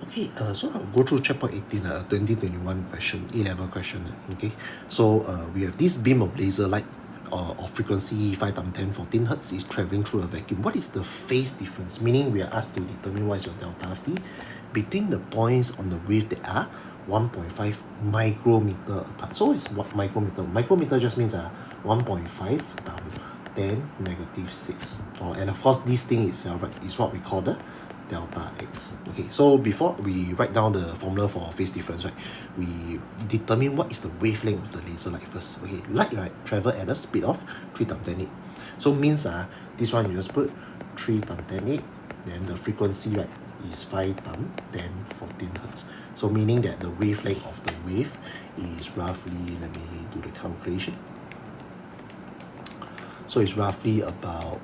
Okay, so I'll go through chapter 18, 2021 question, A-level question. Okay, so we have this beam of laser light of frequency 5 times 10, 14 hertz is traveling through a vacuum. What is the phase difference? Meaning we are asked to determine what is your delta phi between the points on the wave that are 1.5 micrometer apart. So it's what micrometer? Micrometer just means 1.5 times 10 negative 6. And of course, this thing itself, right, is what we call the delta x. Okay, so before we write down the formula for phase difference, right, we determine what is the wavelength of the laser light first. Okay, light, right, travel at a speed of 3 times 10 8. So means this one you just put 3 times 10 8, then the frequency, right, is 5 times 10 14 hertz. So meaning that the wavelength of the wave is roughly, let me do the calculation. So it's roughly about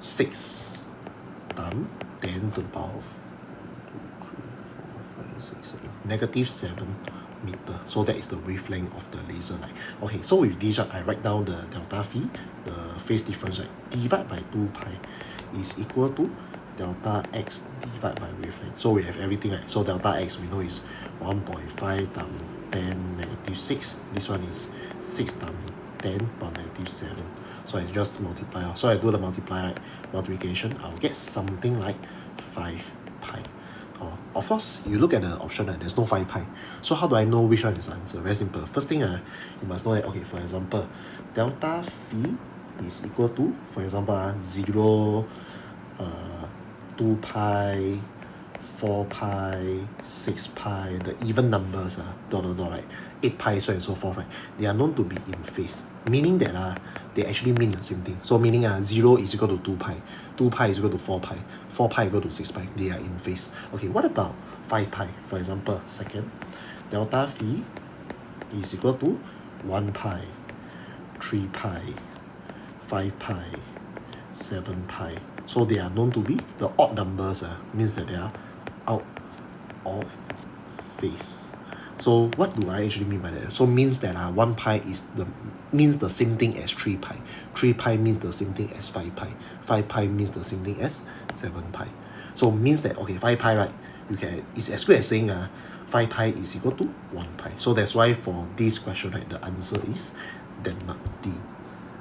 6 times 10 to the power of 2, 3, 4, 5, 6, 7, negative 7 meter. So that is the wavelength of the laser light. Okay, so with this, I write down the delta phi, the phase difference, right, divided by 2 pi is equal to delta x divided by wavelength. So we have everything, right? So delta x we know is 1.5 times 10 negative 6. This one is 6 times 10 power negative 7. So I just multiply. So I do the multiplication, I'll get something like 5 pi. Of course, you look at the option, there's no 5 pi. So how do I know which one is the answer? Very simple. First thing, you must know that, okay, for example, delta phi is equal to, for example, 0, 2 pi, 4 pi, 6 pi, the even numbers, right, 8 pi, so and so forth, right, they are known to be in phase, meaning that they actually mean the same thing. So meaning 0 is equal to 2 pi, 2 pi is equal to 4 pi, 4 pi equal to 6 pi, they are in phase. Okay, what about 5 pi? For example, second, delta phi is equal to 1 pi, 3 pi, 5 pi, 7 pi. So they are known to be the odd numbers, means that they are out of phase. So what do I actually mean by that? So means that 1 pi means the same thing as 3 pi. 3 pi means the same thing as 5 pi. 5 pi means the same thing as 7 pi. So means that, okay, 5 pi, right, it's as good as saying 5 pi is equal to 1 pi. So that's why for this question, right, the answer is Denmark D.